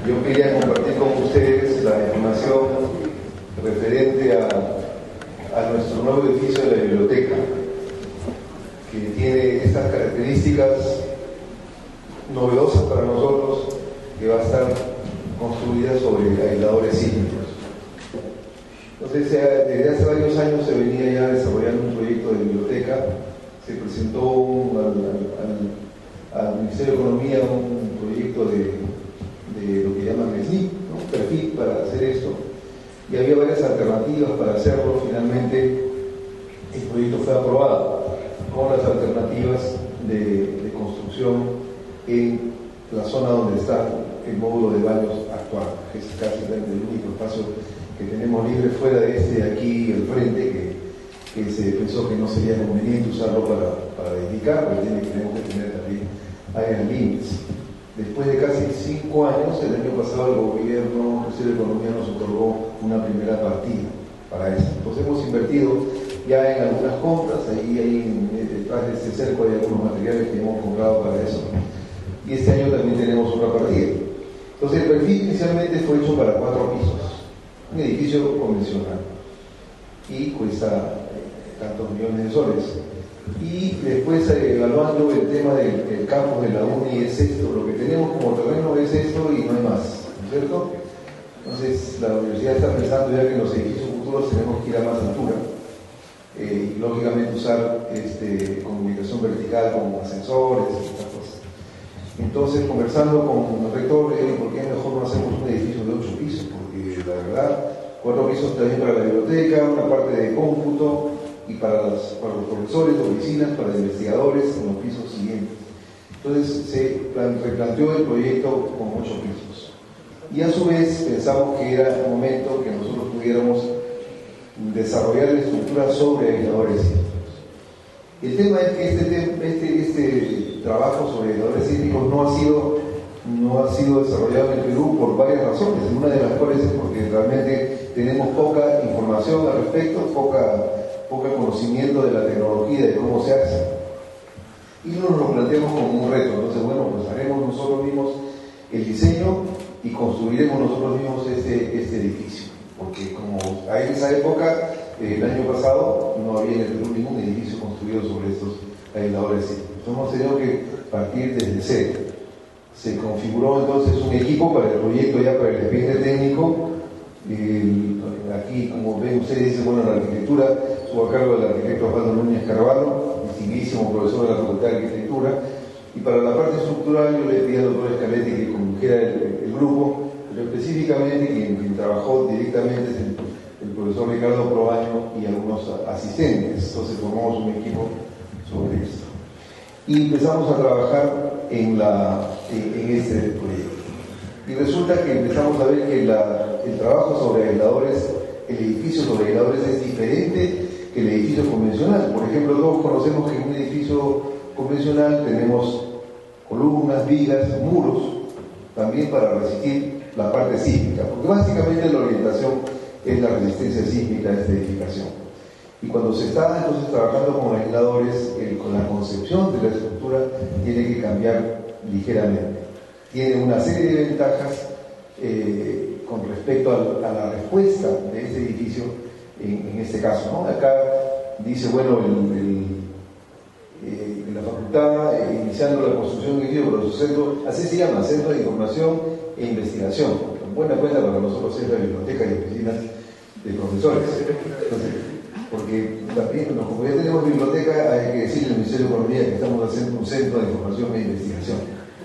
Yo quería compartir con ustedes la información referente a nuestro nuevo edificio de la biblioteca, que tiene estas características novedosas para nosotros, que va a estar construida sobre aisladores sísmicos. Entonces, desde hace varios años se venía ya desarrollando un proyecto de biblioteca. Se presentó al Ministerio de Economía un proyecto de lo que llaman SNIP, ¿no? Un perfil para hacer esto, y había varias alternativas para hacerlo. Finalmente el proyecto fue aprobado con las alternativas de construcción en la zona donde está el módulo de baños actual, que es casi el único espacio que tenemos libre fuera de este de aquí al frente, que se pensó que no sería conveniente usarlo para edificar, porque tenemos que tener también áreas límites. Después de casi 5 años, el año pasado el gobierno, el Ministerio de Economía nos otorgó una primera partida para eso. Entonces hemos invertido ya en algunas compras, detrás de este cerco hay algunos materiales que hemos comprado para eso. Y este año también tenemos otra partida. Entonces el perfil inicialmente fue hecho para 4 pisos, un edificio convencional, y cuesta tantos millones de soles. Y después, evaluando el tema del campus de la UNI, es esto, lo que tenemos como terreno es esto y no hay más, ¿no es cierto? Entonces la universidad está pensando ya que en los edificios futuros tenemos que ir a más altura, y lógicamente usar comunicación vertical como ascensores y estas cosas. Entonces, conversando con el rector, le digo, ¿por qué mejor no hacemos un edificio de 8 pisos? Porque la verdad, 4 pisos también para la biblioteca, una parte de cómputo, y para los profesores, oficinas, para investigadores en los pisos siguientes. Entonces se replanteó el proyecto con 8 pisos. Y a su vez pensamos que era el momento que nosotros pudiéramos desarrollar la estructura sobre aisladores sísmicos. El tema es que este trabajo sobre aisladores sísmicos no ha sido desarrollado en el Perú por varias razones. Una de las cuales es porque realmente tenemos poca información al respecto, poco conocimiento de la tecnología, de cómo se hace, y nos lo planteamos como un reto. Entonces, bueno, pues haremos nosotros mismos el diseño y construiremos nosotros mismos este edificio, porque como en esa época, el año pasado, no había en el Perú ningún edificio construido sobre estos aisladores. Entonces hemos tenido que partir desde cero. Se configuró entonces un equipo para el proyecto, ya para el expediente técnico. Aquí, como ven ustedes, dice, bueno, la arquitectura estuvo a cargo del arquitecto Osvaldo Núñez Carvalho, distinguidísimo profesor de la Facultad de Arquitectura, y para la parte estructural yo le pedí al doctor Escaletti que condujera el grupo, pero específicamente quien trabajó directamente es el profesor Ricardo Proaño y algunos asistentes. Entonces formamos un equipo sobre esto y empezamos a trabajar en este proyecto. Y resulta que empezamos a ver que el trabajo sobre aisladores, el edificio sobre aisladores es diferente que el edificio convencional. Por ejemplo, todos conocemos que en un edificio convencional tenemos columnas, vigas, muros, también para resistir la parte sísmica, porque básicamente la orientación es la resistencia sísmica de esta edificación. Y cuando se está entonces trabajando con aisladores, con la concepción de la estructura tiene que cambiar ligeramente. Tiene una serie de ventajas con respecto a la respuesta de este edificio en este caso, ¿no? Acá dice, bueno, en la facultad, iniciando la construcción de un edificio, pero su centro, así se llama, Centro de Información e Investigación. En buena cuenta para nosotros es la biblioteca y oficinas de profesores. Entonces, porque también, como ya tenemos biblioteca, hay que decirle al Ministerio de Economía que estamos haciendo un centro de información e investigación.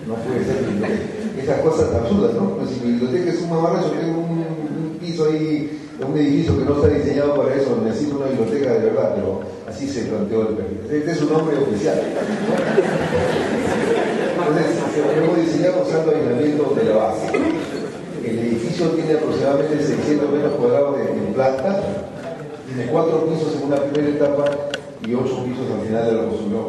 No puede ser biblioteca. Esas cosas absurdas, ¿no? Pues si mi biblioteca es un mamarracho, tengo un piso ahí, un edificio que no está diseñado para eso, necesito una biblioteca de verdad, pero así se planteó el perfil. Este es un nombre oficial. Entonces, lo hemos diseñado usando aislamiento de la base. El edificio tiene aproximadamente 600 metros cuadrados en planta, tiene 4 pisos en una primera etapa y 8 pisos al final de la construcción.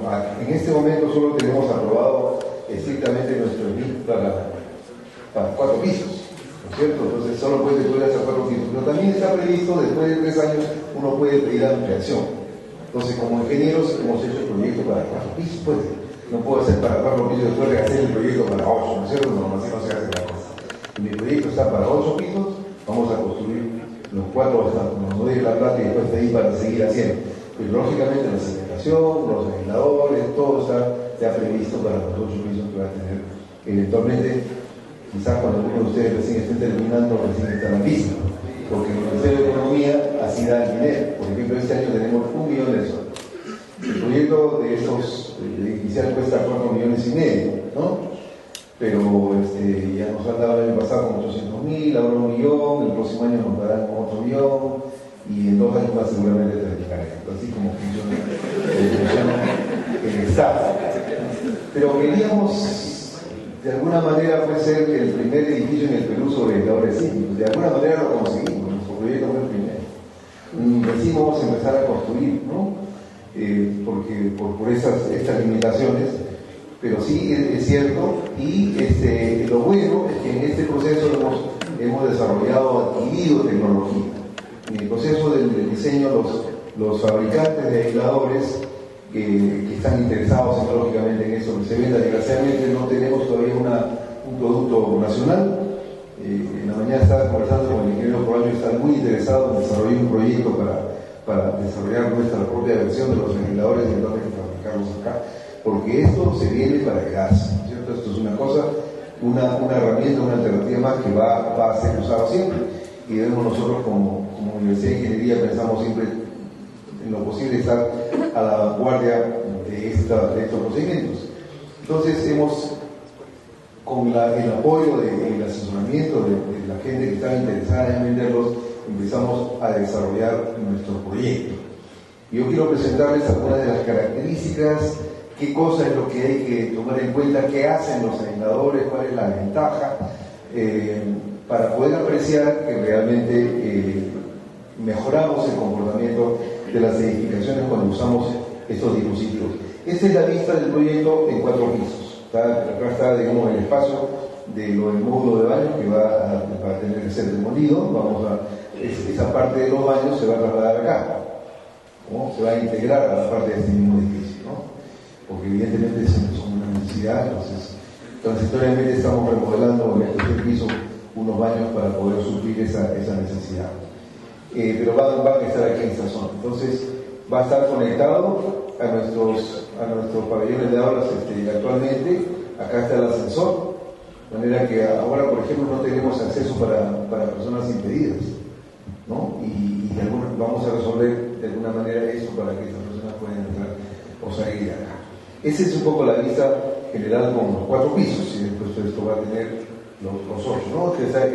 En este momento solo tenemos aprobado estrictamente nuestro NIT para 4 pisos, ¿no es cierto? Entonces solo puede construir hasta 4 pisos, pero también está previsto, después de 3 años uno puede pedir ampliación. Entonces, como ingenieros hemos hecho el proyecto para 4 pisos, pues no puedo hacer para 4 pisos después de hacer el proyecto para 8, ¿no es cierto? No, así no se hace la cosa. Mi proyecto está para 8 pisos, vamos a construir los 4 hasta cuando nos dé la plata y después de ahí para seguir haciendo. Pero lógicamente la cimentación, los aisladores, todo está ya previsto para los 8 pisos que va a tener eventualmente. Quizás cuando alguno de ustedes recién esté terminando, recién está la lista, porque el Ministerio de Economía así da el dinero. Por ejemplo, este año tenemos 1 millón de soles. El proyecto de estos inicial cuesta 4,5 millones, ¿no? Pero ya nos han dado el año pasado con 800.000, ahora 1 millón, el próximo año nos darán con otro millón, y en 2 años más seguramente terminaremos. Así como funciona el Estado. Pero queríamos, de alguna manera, puede ser que el primer edificio en el Perú sobre aisladores sísmicos. De alguna manera lo conseguimos, nuestro proyecto fue el primero. Recién vamos a empezar a construir, ¿no? Porque por estas limitaciones, pero sí es cierto, y lo bueno es que en este proceso hemos desarrollado, adquirido tecnología. En el proceso del diseño, los fabricantes de aisladores que están interesados tecnológicamente en eso que se venda, desgraciadamente no tenemos todavía un producto nacional. En la mañana estaba conversando con el ingeniero Polaño, está muy interesado en desarrollar un proyecto para desarrollar nuestra propia versión de los aisladores y entonces fabricarlos acá, porque esto se viene para quedarse, ¿no es cierto? Esto es una cosa, una herramienta, una alternativa más que va a ser usada siempre, y debemos nosotros como Universidad de Ingeniería pensamos siempre en lo posible estar a la vanguardia de estos procedimientos. Entonces con el apoyo y el asesoramiento de la gente que está interesada en venderlos, empezamos a desarrollar nuestro proyecto. Yo quiero presentarles algunas de las características, qué cosa es lo que hay que tomar en cuenta, qué hacen los aisladores, cuál es la ventaja, para poder apreciar que realmente mejoramos el comportamiento de las edificaciones cuando usamos estos dispositivos. Esta es la vista del proyecto en 4 pisos. Acá está, digamos, el espacio del módulo de baño que va a tener que ser demolido. Esa parte de los baños se va a trasladar acá, ¿no? Se va a integrar a la parte de este mismo edificio, ¿no? Porque evidentemente es una necesidad. Entonces, transitoriamente estamos remodelando en este piso unos baños para poder suplir esa necesidad. Pero van a estar aquí en esta zona. Entonces, va a estar conectado a nuestros pabellones de aulas actualmente. Acá está el ascensor, de manera que ahora, por ejemplo, no tenemos acceso para personas impedidas, ¿no? Y vamos a resolver de alguna manera eso para que estas personas puedan entrar o salir de acá. Esa es un poco la vista general con los 4 pisos, y después esto va a tener los 8, ¿no? Que está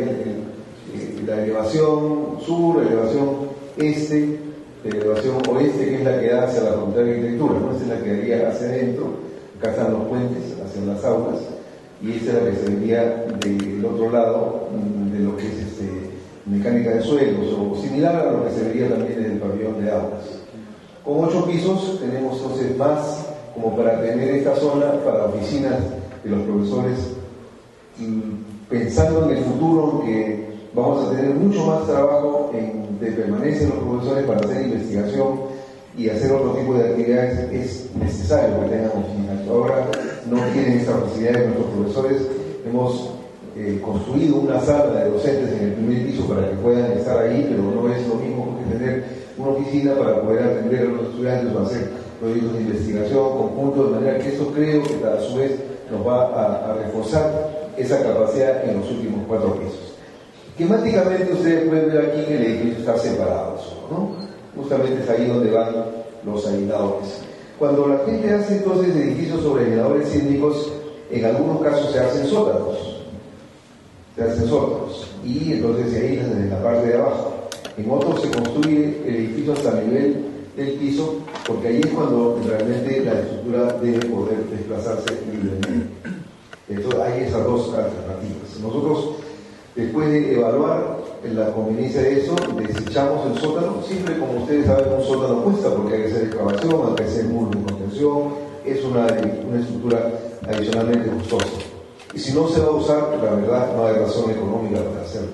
la elevación sur, la elevación este, la elevación oeste, que es la que da hacia la Facultad de Arquitectura, ¿no? Esta es la que daría hacia adentro, acá están los puentes hacia las aulas, y esta es la que se vería del otro lado de lo que es mecánica de suelos, o similar a lo que se vería también en el pabellón de aulas. Con 8 pisos tenemos entonces más como para tener esta zona para oficinas de los profesores, pensando en el futuro que vamos a tener mucho más trabajo de permanencia en los profesores para hacer investigación y hacer otro tipo de actividades. Es necesario que tengan oficinas. Ahora no tienen esta facilidad de nuestros profesores. Hemos construido una sala de docentes en el primer piso para que puedan estar ahí, pero no es lo mismo que tener una oficina para poder atender a los estudiantes o hacer proyectos de investigación conjuntos, de manera que eso creo que a su vez nos va a reforzar esa capacidad en los últimos 4 pisos. Esquemáticamente ustedes pueden ver aquí que el edificio está separado, ¿no? Justamente es ahí donde van los aisladores. Cuando la gente hace entonces edificios sobre aisladores sísmicos, en algunos casos se hacen sótanos. Y entonces se aíslan desde la parte de abajo. En otros se construye el edificio hasta el nivel del piso, porque ahí es cuando realmente la estructura debe poder desplazarse libremente. Entonces hay esas 2 alternativas. Nosotros, después de evaluar la conveniencia de eso, desechamos el sótano. Siempre, como ustedes saben, un sótano cuesta porque hay que hacer excavación, hay que hacer muro de contención, es una estructura adicionalmente costosa. Y si no se va a usar, la verdad no hay razón económica para hacerlo.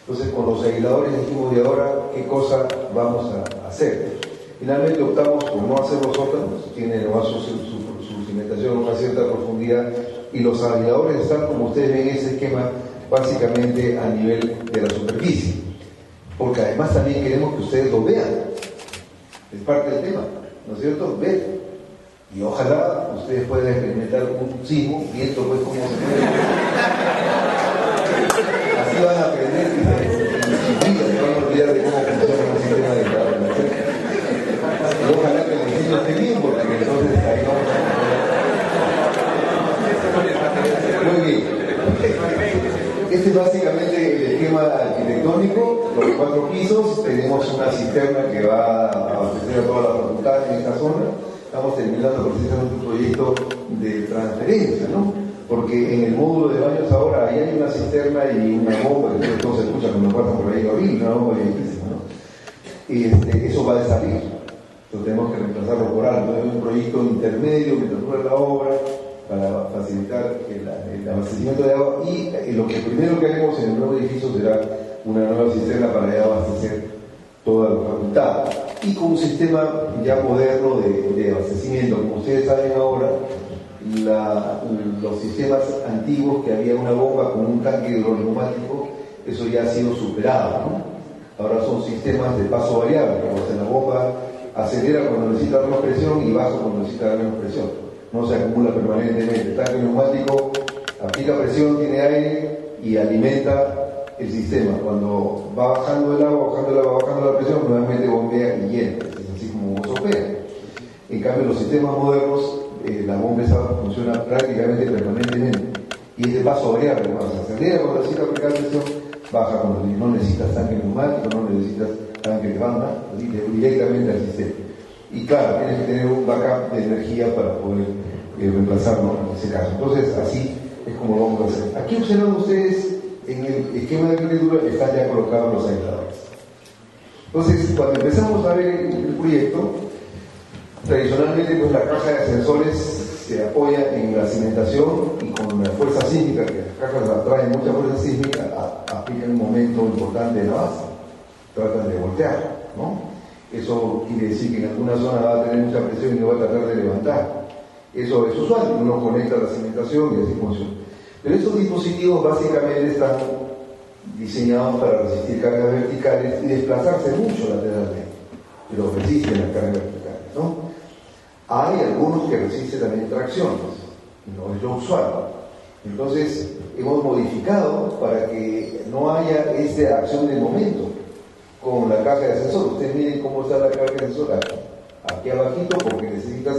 Entonces, con los aisladores dijimos, de ahora, ¿qué cosa vamos a hacer? Finalmente optamos por no hacer los sótanos, tienen además su cimentación a una cierta profundidad, y los aisladores están, como ustedes ven en ese esquema, básicamente a nivel de la superficie, porque además también queremos que ustedes lo vean, es parte del tema, ¿no es cierto? Ver, y ojalá ustedes puedan experimentar un sismo viendo pues cómo se mueve. Así van a aprender y se van a olvidar de cómo funciona el sistema de gravedad. Y ojalá que el diseño esté bien, porque entonces ahí vamos a... Muy bien. Este es básicamente el esquema arquitectónico, los 4 pisos, tenemos una cisterna que va a abastecer a toda la facultad en esta zona. Estamos terminando precisamente un proyecto de transferencia, ¿no? Porque en el módulo de baños ahora ahí hay una cisterna y una bomba, que todo se escucha cuando pasa por ahí horrible, una bomba viejísima, ¿no? Y eso va a salir. Entonces tenemos que reemplazarlo por algo. Es un proyecto intermedio mientras dura la obra para facilitar el abastecimiento de agua, y lo que primero que haremos en el nuevo edificio será una nueva cisterna para abastecer toda la facultad, y con un sistema ya moderno de abastecimiento. Como ustedes saben ahora, los sistemas antiguos, que había una bomba con un tanque hidroneumático, eso ya ha sido superado, ¿no? Ahora son sistemas de paso variable, como si la bomba acelera cuando necesita más presión y baja cuando necesita menos presión. No se acumula permanentemente. El tanque neumático aplica presión, tiene aire y alimenta el sistema. Cuando va bajando el agua, bajando la presión, nuevamente bombea y llena. Es así como se opera. En cambio, los sistemas modernos, la bomba esa funciona prácticamente permanentemente. Y es de paso variable. Cuando se acelera, cuando necesita aplicar presión, baja cuando no necesitas tanque neumático, no necesitas tanque de banda, directamente al sistema. Y claro, tienes que tener un backup de energía para poder reemplazarlo en ese caso. Entonces, así es como lo vamos a hacer. Aquí observan ustedes, en el esquema de arquitectura están ya colocados los aisladores. Entonces, cuando empezamos a ver el proyecto, tradicionalmente pues la caja de ascensores se apoya en la cimentación, y con la fuerza sísmica, que las cajas atraen mucha fuerza sísmica, aplican un momento importante de la base. Tratan de voltear, ¿no? Eso quiere decir que en alguna zona va a tener mucha presión y no va a tratar de levantar. Eso es usual, uno conecta la cimentación y así funciona. Pero estos dispositivos básicamente están diseñados para resistir cargas verticales y desplazarse mucho lateralmente, pero resisten las cargas verticales, ¿no? Hay algunos que resisten también tracciones, no es lo usual. Entonces, hemos modificado para que no haya esta acción de momento con la caja de ascensor. Ustedes miren cómo está la caja de ascensor aquí abajito, porque necesitas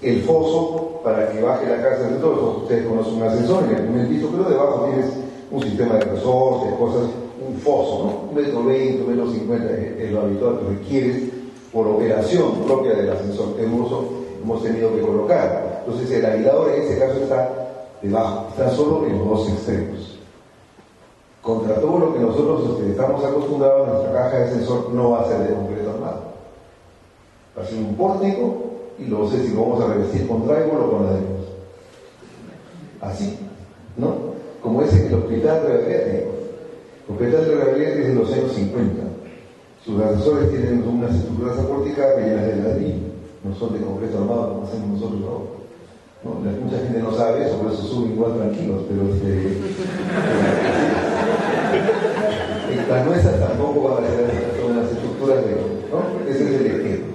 el foso para que baje la caja de ascensor. Ustedes conocen un ascensor en el primer piso, pero debajo tienes un sistema de resortes, cosas, un foso, ¿no? 1,20 m, 1,50 m es lo habitual que requieres por operación propia del ascensor. Hemos tenido que colocar. Entonces el aislador en este caso está debajo, está solo en los dos extremos. Contra todo lo que nosotros estamos acostumbrados, nuestra caja de ascensor no va a ser de concreto armado. Va a ser un pórtico, y no sé si lo vamos a revestir con drywall o con ladrillos. Así, ¿no? Como es el Hospital de Regalete. El Hospital de Regalete es de los años 50. Sus ascensores tienen unas estructuras apórticas rellenas de ladrillo, no son de concreto armado como hacemos nosotros ahora, ¿no? Mucha gente no sabe eso, por eso suben igual tranquilos, pero las nuestras tampoco van a ser las estructuras de, ¿no? Ese es el ejemplo.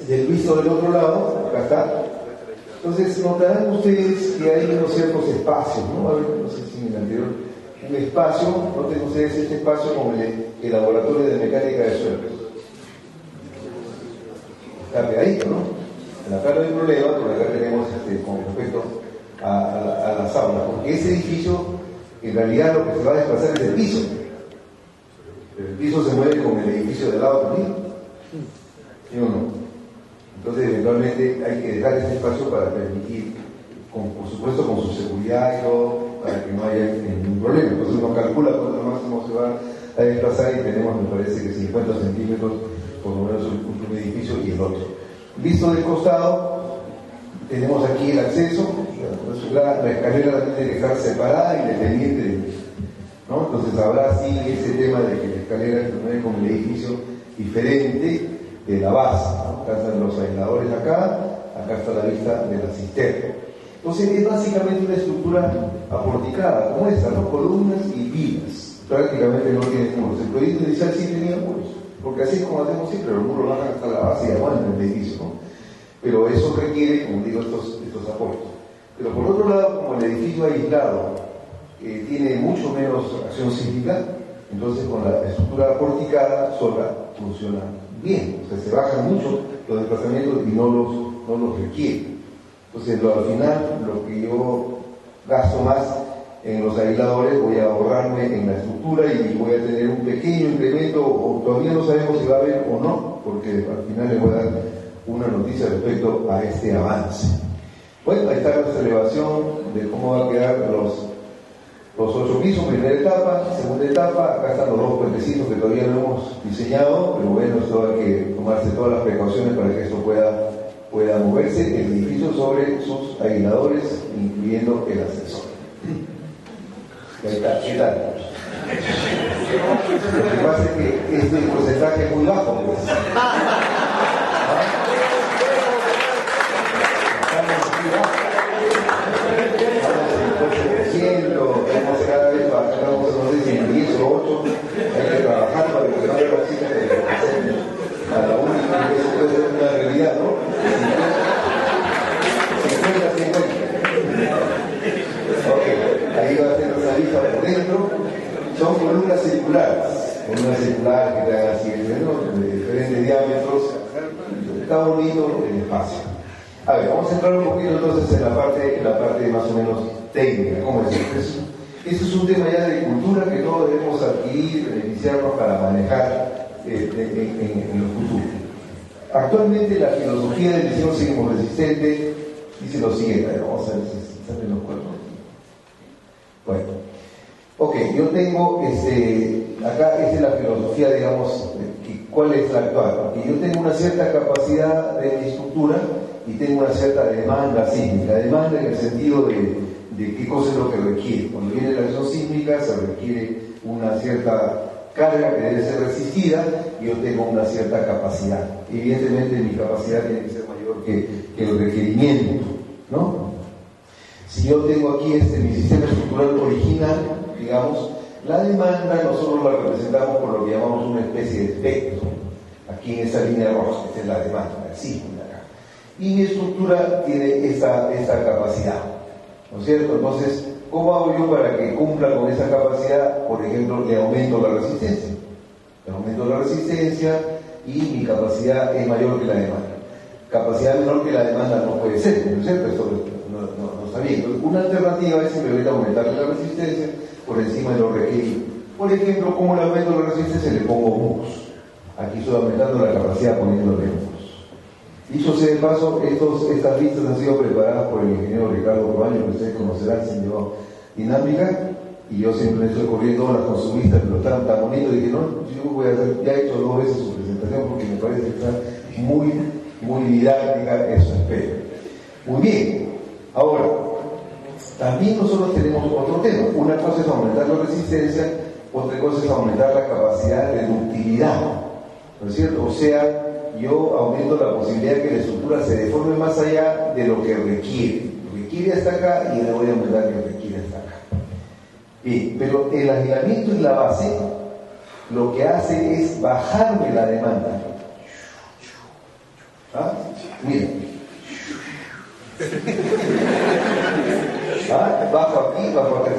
Del visto del otro lado, acá está. Entonces notarán ustedes que hay unos ciertos espacios, ¿no? A ver, no sé si en el anterior, un espacio, noten ustedes este espacio como el laboratorio de mecánica de suelos. Está pegadito, ¿no? Acá no hay problema, porque acá tenemos con respecto a las aulas, porque ese edificio en realidad lo que se va a desplazar es el piso. El piso se mueve con el edificio del lado también, ¿sí o no? Entonces eventualmente hay que dejar ese espacio para permitir, por supuesto con su seguridad y todo, para que no haya ningún problema. Entonces uno calcula cuánto máximo se va a desplazar, y tenemos, me parece que 50 centímetros por lo menos un edificio y el otro. Visto del costado, tenemos aquí el acceso, la escalera también tiene que estar separada, independiente, ¿no? Entonces habrá sí ese tema de que la escalera se mueve con el edificio diferente de la base, ¿no? Acá están los aisladores acá está la vista de la cisterna. Entonces es básicamente una estructura aporticada, como esta, ¿no? Columnas y vigas. Prácticamente no tiene muros. El proyecto inicial sí tenía muros, porque así es como hacemos siempre, los muros bajan hasta la base y aguantan el edificio, ¿no? Pero eso requiere, como digo, estos apoyos. Pero por otro lado, como el edificio aislado tiene mucho menos acción sísmica, entonces con la estructura porticada sola funciona bien. O sea, se bajan mucho los desplazamientos y no los requiere. Entonces, al final, lo que yo gasto más en los aisladores, voy a ahorrarme en la estructura y voy a tener un pequeño incremento, o todavía no sabemos si va a haber o no, porque al final les voy a dar una noticia respecto a este avance. Bueno, ahí está nuestra elevación de cómo va a quedar los 8 pisos, primera etapa, segunda etapa. Acá están los 2 puentecitos que todavía no hemos diseñado, pero bueno, esto hay que tomarse todas las precauciones para que esto pueda moverse el edificio sobre sus aisladores, incluyendo el ascensor. Ahí está, ¿qué tal? Lo que pasa es que este porcentaje es muy bajo, pues. Estamos cada vez bajando, no sé si en 10 o 8, hay que trabajar para que no haya cosas a la única, que eso puede ser una realidad, ¿no? 50-50. Ok, ahí va a ser una lista por dentro. Son columnas circulares que te hagan así, ¿no? De diferentes diámetros. Está bonito el espacio. A ver, vamos a entrar un poquito entonces en la parte más o menos técnica. ¿Cómo es eso? Eso es un tema ya de cultura que todos debemos adquirir, beneficiarnos para manejar en el futuro. Actualmente la filosofía del diseño sismo resistente dice lo siguiente. Vamos a ver si salen los cuerpos. Bueno, ok, yo tengo acá esa es la filosofía, digamos, ¿cuál es la actual? Porque yo tengo una cierta capacidad de estructura y tengo una cierta demanda sísmica. Demanda en el sentido de qué cosa es lo que requiere. Cuando viene la acción sísmica se requiere una cierta carga que debe ser resistida y yo tengo una cierta capacidad. Evidentemente mi capacidad tiene que ser mayor que el requerimiento, ¿no? Si yo tengo aquí mi sistema estructural original, digamos, la demanda nosotros la representamos por lo que llamamos una especie de espectro. Aquí en esa línea roja, esta es la demanda, el sismo de acá. Y mi estructura tiene esa capacidad, ¿no es cierto? Entonces, ¿cómo hago yo para que cumpla con esa capacidad? Por ejemplo, le aumento la resistencia. Le aumento la resistencia y mi capacidad es mayor que la demanda. Capacidad menor que la demanda no puede ser, ¿no es cierto? Esto no está bien. Entonces, una alternativa es simplemente aumentar la resistencia por encima de lo requerido. Por ejemplo, ¿cómo le aumento la resistencia? Le pongo muros. Aquí estoy aumentando la capacidad poniéndole muros. Dicho sea de paso, estas listas han sido preparadas por el ingeniero Ricardo Proaño, que ustedes conocerán, se llevó dinámica, y yo siempre estoy corriendo las consumistas, pero están tan bonitos, y dije, no, yo voy a hacer, ya he hecho 2 veces su presentación, porque me parece que está muy didáctica en su aspecto. Muy bien, ahora, también nosotros tenemos otro tema. Una cosa es aumentar la resistencia, otra cosa es aumentar la capacidad de ductilidad, ¿no es cierto? O sea, yo aumento la posibilidad de que la estructura se deforme más allá de lo que requiere. Requiere hasta acá y le voy a aumentar que requiere hasta acá. Bien, pero el aislamiento en la base lo que hace es bajarme la demanda. ¿Ah? Miren. Bajo aquí, bajo acá.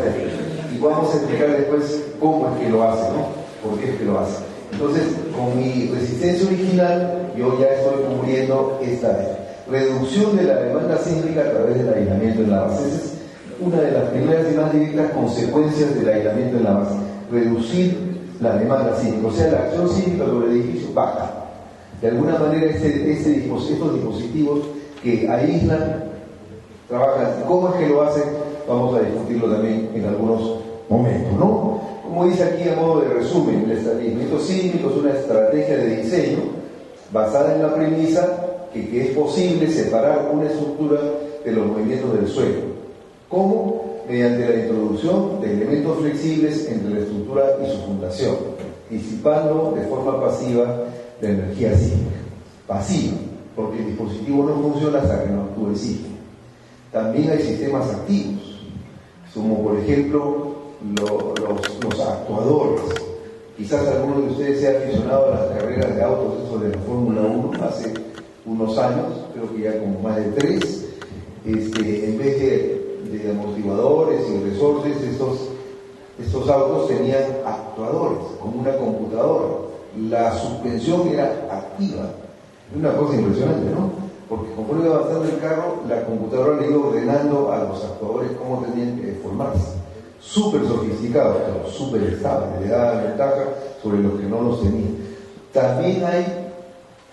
Y vamos a explicar después cómo es que lo hace, ¿no? ¿Por qué es que lo hace? Entonces, con mi resistencia original, yo ya estoy cubriendo esta reducción de la demanda sísmica a través del aislamiento en la base. Esa es una de las primeras y más directas consecuencias del aislamiento en la base. Reducir la demanda sísmica, o sea, la acción sísmica sobre el edificio baja. De alguna manera, estos dispositivos que aíslan, trabajan. ¿Cómo es que lo hacen? Vamos a discutirlo también en algunos momentos, ¿no? Como dice aquí a modo de resumen, el aislamiento sísmico es una estrategia de diseño basada en la premisa que es posible separar una estructura de los movimientos del suelo. ¿Cómo? Mediante la introducción de elementos flexibles entre la estructura y su fundación, disipando de forma pasiva la energía sísmica. Pasiva, porque el dispositivo no funciona hasta que no actúe sísmico. También también hay sistemas activos, como por ejemplo los actuadores. Quizás alguno de ustedes sea aficionado a las carreras de autos, eso de la Fórmula 1, hace unos años, creo que ya como más de 3, en vez de amortiguadores y resortes, estos autos tenían actuadores, como una computadora. La suspensión era activa. Una cosa impresionante, ¿no? Porque conforme iba avanzando el carro, la computadora le iba ordenando a los actuadores cómo tenían que formarse. Súper sofisticado, pero súper estable, le daba ventaja sobre los que no los tenían. También hay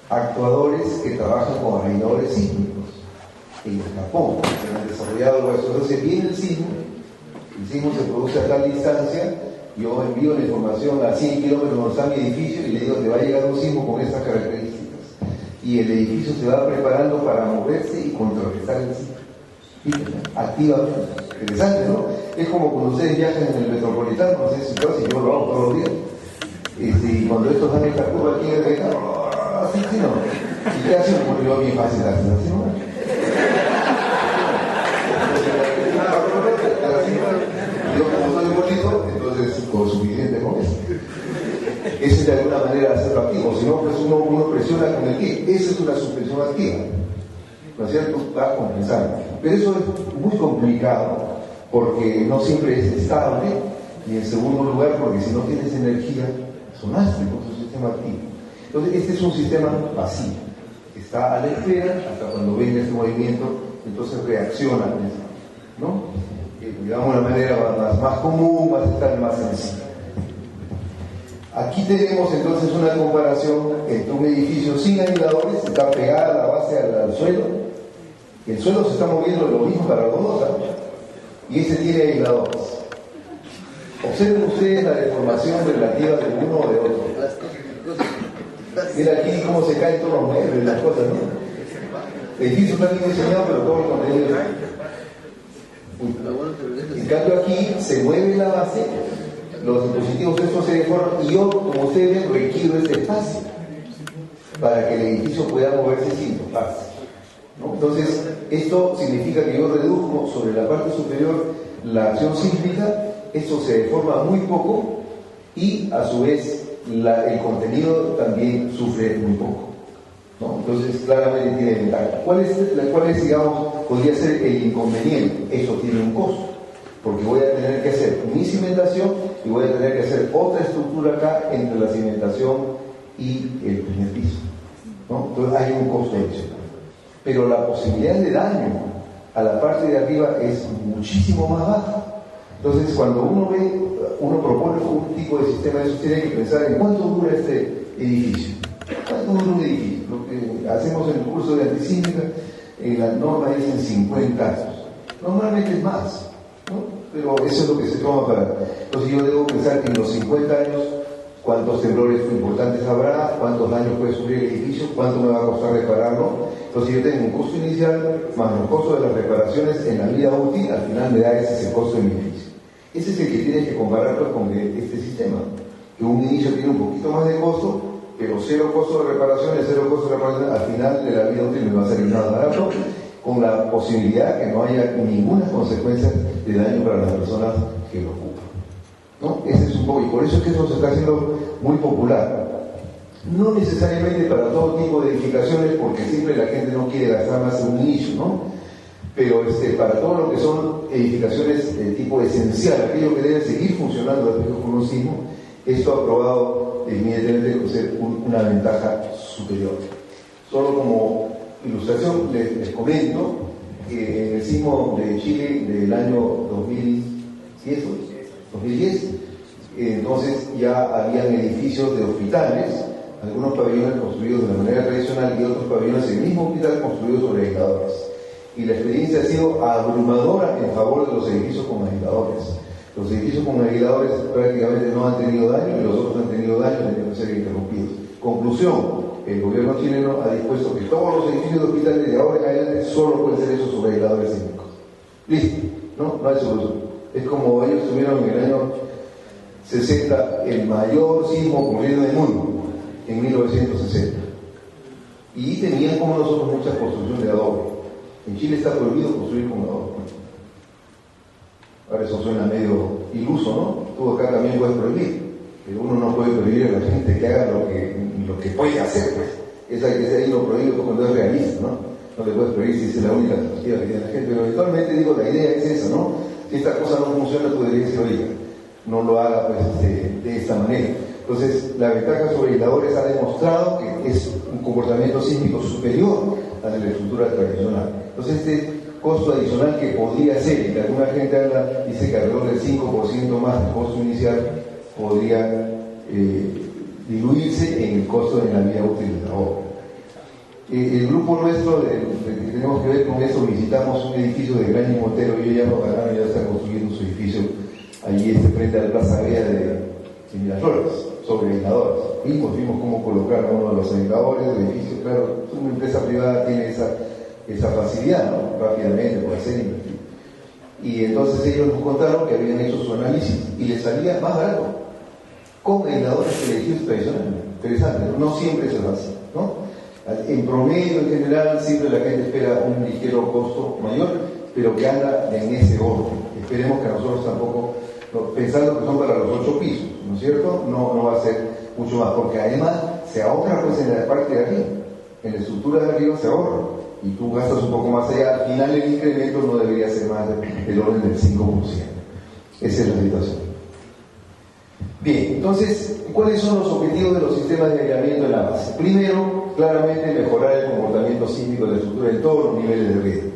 actuadores que trabajan con radiadores sísmicos. En Japón se han desarrollado algo de eso. Entonces viene el sismo se produce a tal distancia, yo envío la información a 100 kilómetros donde está mi edificio y le digo, te va a llegar un sismo con estas características. Y el edificio se va preparando para moverse y contrarrestar el sismo. Activamente. Interesante, ¿no? Es como cuando ustedes viajan en el metropolitano, no sé si yo lo hago todos los días. Y cuando estos dan esta curva aquí en el recado, así, ¿sí, no? ¿Y qué hacen? Porque yo bien fácil así, ¿no? Yo como soy bonito, entonces con suficiente con eso. Esa es de alguna manera hacerlo activo, si no, pues uno presiona con el pie. Esa es una suspensión activa, ¿no es cierto? Va a compensar. Pero eso es muy complicado porque no siempre es estable, y en segundo lugar porque si no tienes energía, sonaste con tu sistema activo. Entonces este es un sistema vacío, está a la espera hasta cuando venga este movimiento, entonces reacciona, ¿no? Digamos de una manera más común, más estable, más sencilla. Aquí tenemos entonces una comparación entre un edificio sin aisladores, está pegada la base al suelo, el suelo se está moviendo lo mismo para los dos, ¿sabes? Y este tiene aisladores. Observen ustedes la deformación relativa de uno o de otro. Mira aquí cómo se caen todos los muebles, las cosas, ¿no? El edificio está bien diseñado, pero todo el contenido. En cambio aquí se mueve la base, los dispositivos estos se deforman y yo, como ustedes ven, requiero este espacio para que el edificio pueda moverse sin toparse, ¿no? Entonces, esto significa que yo reduzco sobre la parte superior la acción sísmica, esto se deforma muy poco y a su vez el contenido también sufre muy poco, ¿no? Entonces claramente tiene ventaja. ¿Cuál es, digamos, podría ser el inconveniente? Eso tiene un costo, porque voy a tener que hacer mi cimentación y voy a tener que hacer otra estructura acá entre la cimentación y el primer piso, ¿no? Entonces hay un costo adicional. Pero la posibilidad de daño a la parte de arriba es muchísimo más baja. Entonces cuando uno propone un tipo de sistema de eso, tiene que pensar en cuánto dura este edificio. ¿Cuánto dura un edificio? Lo que hacemos en el curso de antisísmica, la norma es en 50 años. Normalmente es más, ¿no? Pero eso es lo que se toma para... Entonces yo debo pensar que en los 50 años, cuántos temblores importantes habrá, cuántos daños puede sufrir el edificio, cuánto me va a costar repararlo. Entonces yo tengo un costo inicial más los costos de las reparaciones en la vida útil, al final me da ese costo de mi edificio. Ese es el que tienes que compararlo con este sistema, que un inicio tiene un poquito más de costo, pero cero costo de reparaciones, al final de la vida útil me va a salir nada barato, con la posibilidad que no haya ninguna consecuencia de daño para las personas que lo ocupan, ¿no? Ese es un poco, y por eso es que eso se está haciendo muy popular. No necesariamente para todo tipo de edificaciones, porque siempre la gente no quiere gastar más en un inicio, ¿no? Pero para todo lo que son edificaciones de tipo esencial, aquello que debe seguir funcionando después con un sismo, esto ha probado evidentemente ser una ventaja superior. Solo como ilustración les comento que en el sismo de Chile del año 2010, entonces ya habían edificios de hospitales, algunos pabellones construidos de la manera tradicional y otros pabellones en el mismo hospital construidos sobre aisladores. Y la experiencia ha sido abrumadora en favor de los edificios con aisladores. Los edificios con aisladores prácticamente no han tenido daño y los otros han tenido daño, han tenido que ser interrumpidos. Conclusión, el gobierno chileno ha dispuesto que todos los edificios de hospitales de ahora en adelante solo pueden ser esos sobre aisladores sísmicos. Listo, no hay solución. Es como ellos tuvieron en el año 60 el mayor sismo ocurrido en el mundo, en 1960. Y tenían como nosotros mucha construcción de adobe. En Chile está prohibido construir con lador. Ahora eso suena medio iluso, ¿no? Tú acá también puedes prohibir, pero uno no puede prohibir a la gente que haga lo que puede hacer, pues. Esa que sea ahí lo prohibido cuando es realista, ¿no? No le puedes prohibir si esa es la única alternativa que tiene la gente, pero eventualmente digo, la idea es esa, ¿no? Si esta cosa no funciona, tú deberías decir, oiga, no lo haga pues de esta manera. Entonces, la ventaja sobre aisladores ha demostrado que es un comportamiento sísmico superior a la estructura tradicional. Entonces, este costo adicional que podría ser, y que alguna gente habla, dice que alrededor del 5% más del costo inicial podría diluirse en el costo de la vida útil de la obra. El grupo nuestro, que tenemos que ver con eso, visitamos un edificio de Gran Motero, yo ya lo ganaron, ya está construyendo su edificio allí frente a la Plaza Vea de Miraflores, sobre aisladores. Vimos cómo colocar uno de los aisladores del edificio, claro, una empresa privada tiene esa facilidad, ¿no? Rápidamente puede ser invertir. Y entonces ellos nos contaron que habían hecho su análisis y les salía más barato con aisladores que edificios tradicionales. Interesante, no siempre se hace, ¿no? En promedio, en general, siempre la gente espera un ligero costo mayor, pero que anda en ese orden. Esperemos que nosotros tampoco, pensando que son para los 8 pisos, ¿no es cierto? No va a ser mucho más, porque además se ahorra pues en la parte de arriba, en la estructura de arriba se ahorra, y tú gastas un poco más allá. Al final el incremento no debería ser más del orden del 5%. Esa es la situación. Bien, entonces, ¿cuáles son los objetivos de los sistemas de aislamiento en la base? Primero, claramente mejorar el comportamiento sísmico de la estructura en todos los niveles de riesgo.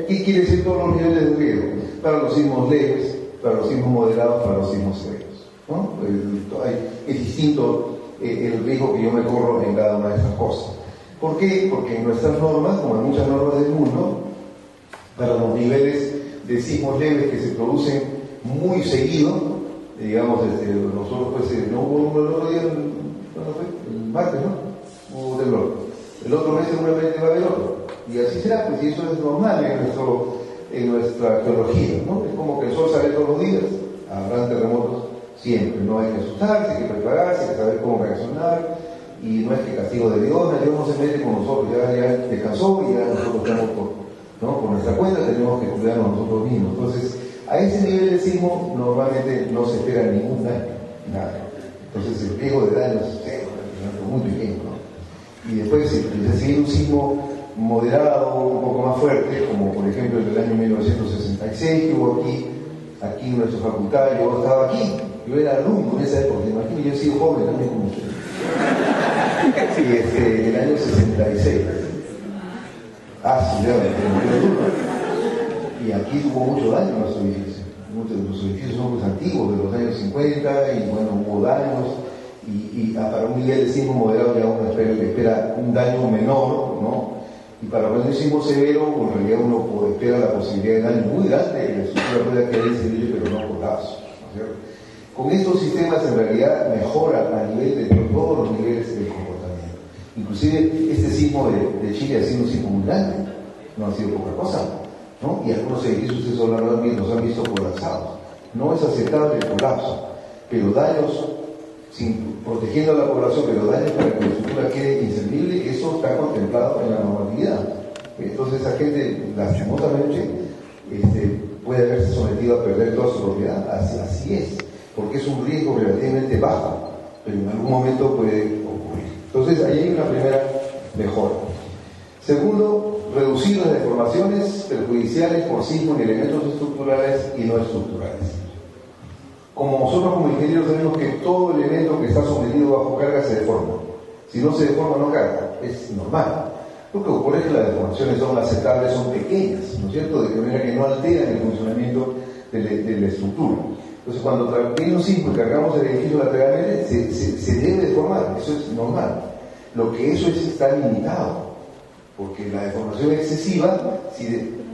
¿Qué quiere decir todos los niveles de riesgo? Para los sismos leves, para los sismos moderados, para los sismos severos, ¿no? Es distinto el riesgo que yo me corro en cada una de esas cosas. ¿Por qué? Porque en nuestras normas, como en muchas normas del mundo, para los niveles de sismos leves que se producen muy seguido, digamos, nosotros pues no hubo uno el otro día, ¿cuándo fue? El martes, ¿no? Hubo temblor. El otro mes seguramente va a haber otro. Y así será, pues, y eso es normal en nuestra geología, ¿no? Es como que el sol sale todos los días, habrá terremotos siempre, no hay que asustarse, hay que prepararse, hay que saber cómo reaccionar, y no es que castigo de Dios no se mete con nosotros, ya descansó y ya nosotros estamos por nuestra cuenta, tenemos que cuidarnos nosotros mismos. Entonces, a ese nivel de sismo normalmente no se espera ningún daño, nada. Entonces el riesgo de daño es muy pequeño, ¿no? Y después, si hay un sismo moderado, un poco más fuerte, como por ejemplo el del año 1966 que hubo aquí en nuestra facultad, yo estaba aquí, yo era alumno en esa época, imagino, yo he sido joven también como usted. Sí, el año 66. Sí, ya y aquí hubo mucho daño en nuestro edificio. Muchos de los edificios son muy antiguos, de los años 50, y bueno, hubo daños, y para un nivel de sismo moderado ya uno espera un daño menor, ¿no? Y para un sismo severo, en realidad uno espera la posibilidad de daño muy grande, que la estructura pueda quedar inservible, pero no colapso, ¿no es cierto? Con estos sistemas en realidad mejoran a nivel de todos los niveles del comportamiento. Inclusive este sismo de Chile ha sido un sismo muy grande, no ha sido poca cosa, ¿no? Y algunos edificios ustedes los han visto colapsados. No es aceptable el colapso, pero daños, protegiendo a la población, pero daños para que la estructura quede inservible, eso está contemplado en la normatividad. Entonces esa gente, lastimosamente, puede haberse sometido a perder toda su propiedad. Así es, porque es un riesgo relativamente bajo, pero en algún momento puede ocurrir. Entonces ahí hay una primera mejora. Segundo, reducir las deformaciones perjudiciales por sismo en elementos estructurales y no estructurales. Como nosotros como ingenieros sabemos que todo elemento que está sometido bajo carga se deforma. Si no se deforma, no carga. Es normal. Lo que ocurre es que las deformaciones son aceptables, son pequeñas, ¿no es cierto? De manera que no alteran el funcionamiento de la estructura. Entonces, cuando viene un sismo y cargamos el edificio lateralmente, se debe deformar. Eso es normal. Lo que eso está limitado. Porque la deformación excesiva,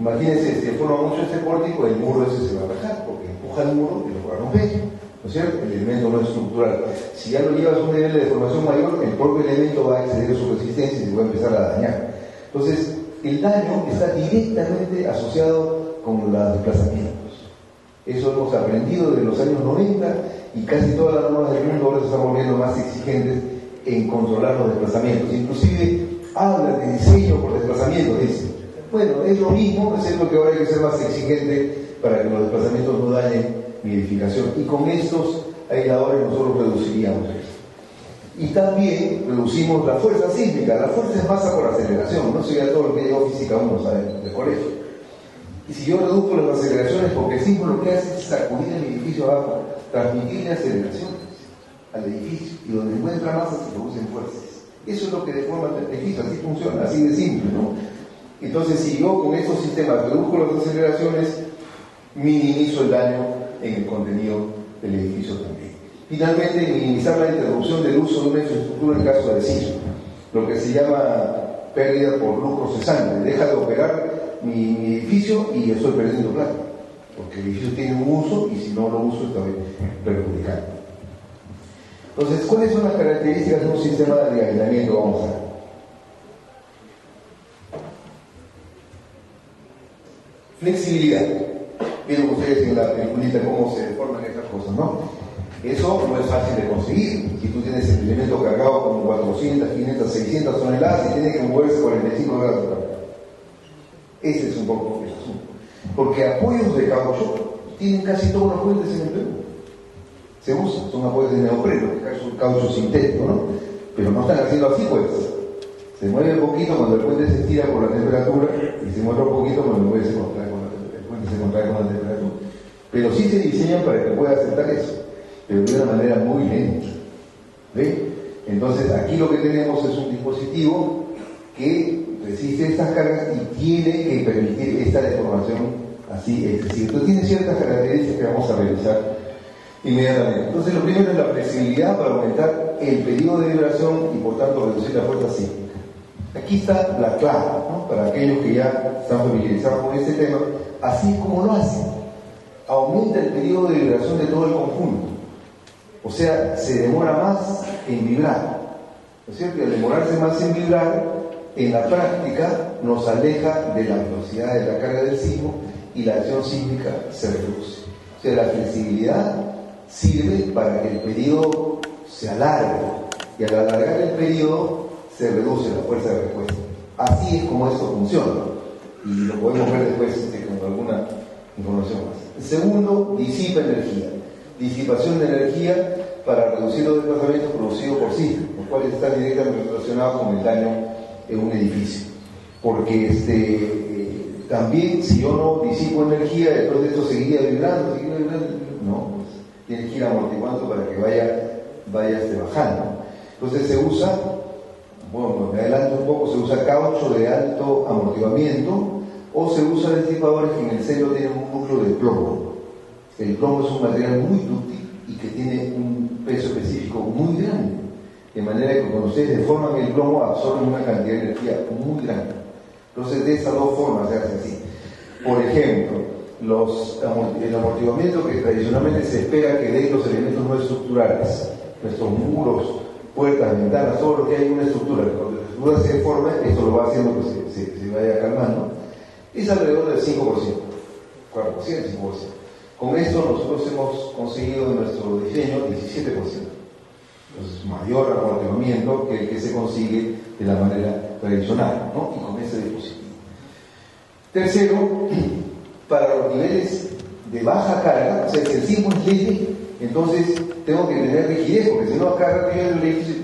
imagínense, si deforma mucho este pórtico, el muro ese se va a rajar, porque empuja el muro y lo va a romper, ¿no es cierto? El elemento no es estructural. Si ya lo llevas a un nivel de deformación mayor, el propio elemento va a exceder su resistencia y se va a empezar a dañar. Entonces, el daño está directamente asociado con los desplazamientos. Eso hemos aprendido desde los años 90 y casi todas las normas del mundo ahora se están volviendo más exigentes en controlar los desplazamientos. Inclusive habla de diseño por desplazamiento, dice. Bueno, es lo mismo, es cierto que ahora hay que ser más exigente para que los desplazamientos no dañen mi edificación. Y con estos aisladores nosotros reduciríamos esto. Y también reducimos la fuerza sísmica. La fuerza es masa por aceleración, no sé, ya todo lo que llegó física uno sabe del colegio. Y si yo reduzco las aceleraciones, porque el sismo lo que hace es sacudir el edificio abajo, transmitirle aceleraciones al edificio, y donde encuentra masa se producen fuerzas. Eso es lo que deforma el edificio, así funciona, así de simple, ¿no? Entonces, si yo con estos sistemas reduzco las aceleraciones, minimizo el daño en el contenido del edificio también. Finalmente, minimizar la interrupción del uso de una infraestructura en caso de sismo, lo que se llama pérdida por lucro cesante. Deja de operar mi edificio y estoy perdiendo plata, porque el edificio tiene un uso y si no lo uso estoy perjudicando. Entonces, ¿cuáles son las características de un sistema de aislamiento? Vamos a ver. Flexibilidad. Vieron ustedes en la peliculita cómo se forman estas cosas, ¿no? Eso no es fácil de conseguir. Si tú tienes el elemento cargado con 400, 500, 600 toneladas y tiene que moverse 45 grados. Ese es un poco el asunto. Porque apoyos de caucho tienen casi todos los puentes en el Perú. Se usan, son apoyos de neopreno, que es un caucho sintético, ¿no? Pero no están haciendo así, pues. Se mueve un poquito cuando el puente se estira por la temperatura y se mueve un poquito cuando el puente se contrae con la temperatura. Pero sí se diseñan para que pueda aceptar eso, pero de una manera muy lenta. ¿Ve? Entonces, aquí lo que tenemos es un dispositivo que resiste estas cargas y tiene que permitir esta deformación así excesiva. Entonces, tiene ciertas características que vamos a revisar inmediatamente. Entonces, lo primero es la flexibilidad para aumentar el periodo de vibración y por tanto reducir la fuerza sísmica. Aquí está la clave, ¿no? Para aquellos que ya están familiarizados con este tema, así como lo hacen. Aumenta el periodo de vibración de todo el conjunto. O sea, se demora más en vibrar. ¿No es cierto? Y al demorarse más en vibrar, en la práctica nos aleja de la velocidad de la carga del sismo y la acción sísmica se reduce. O sea, la flexibilidad sirve para que el periodo se alargue y al alargar el periodo se reduce la fuerza de respuesta. Así es como esto funciona y lo podemos ver después con alguna información más. Segundo, disipa energía. Disipación de energía para reducir los desplazamientos producidos por sismos, los cuales están directamente relacionados con el daño en un edificio. Porque también si yo no disipo energía, después de esto seguiría vibrando, no, pues, tienes que ir amortiguando para que vaya bajando. Entonces se usa, bueno, me adelanto un poco, se usa caucho de alto amortiguamiento o se usa disipadores que en el centro tienen un núcleo de plomo. El plomo es un material muy dúctil y que tiene un peso específico muy grande, de manera que cuando ustedes deforman el plomo absorben una cantidad de energía muy grande. Entonces de esas dos formas se hace así. Por ejemplo, el amortiguamiento que tradicionalmente se espera que den los elementos no estructurales, nuestros muros, puertas, ventanas, todo lo que hay en una estructura, cuando la estructura se deforma, esto lo va haciendo que se vaya calmando, es alrededor del 5%, 4%, 5%. Con esto nosotros hemos conseguido en nuestro diseño 17%. Entonces, mayor amortiguamiento que el que se consigue de la manera tradicional, ¿no? Y con ese dispositivo. Tercero, para los niveles de baja carga, o sea, si el sismo es leve, entonces tengo que tener rigidez, porque si no, acá el edificio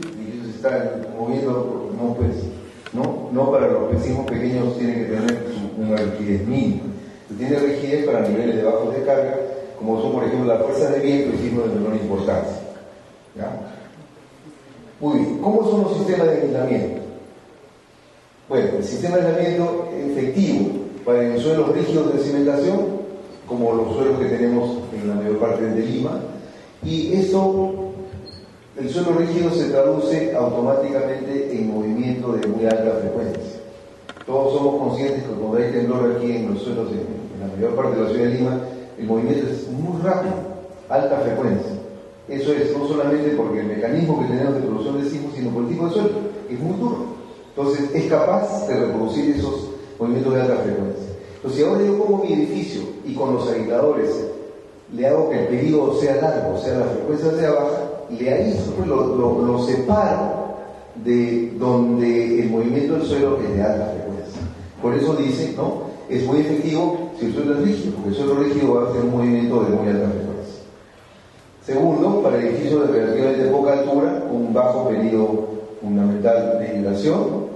se está moviendo, no, pues, no para los sismos pequeños tienen que tener una rigidez mínima. Tiene rigidez para niveles de bajos de carga, como son, por ejemplo, las fuerzas de viento y sismos de menor importancia. ¿Ya? Muy bien, ¿cómo son los sistemas de aislamiento? Bueno, el sistema de aislamiento efectivo para suelos rígidos de cimentación, como los suelos que tenemos en la mayor parte de Lima, y eso, el suelo rígido se traduce automáticamente en movimiento de muy alta frecuencia. Todos somos conscientes que cuando hay temblor aquí en los suelos, en la mayor parte de la ciudad de Lima, el movimiento es muy rápido, alta frecuencia. Eso es no solamente porque el mecanismo que tenemos de producción de sismos, sino por el tipo de suelo, que es muy duro. Entonces, es capaz de reproducir esos movimientos de alta frecuencia. Entonces, si ahora yo pongo mi edificio y con los aisladores le hago que el periodo sea largo, o sea, la frecuencia sea baja, le aíslo, lo separo de donde el movimiento del suelo es de alta frecuencia. Por eso dice, ¿no? Es muy efectivo si el suelo es rígido, porque el suelo rígido va a hacer un movimiento de muy alta frecuencia. Segundo, para edificios de relativamente poca altura, un bajo periodo fundamental de vibración.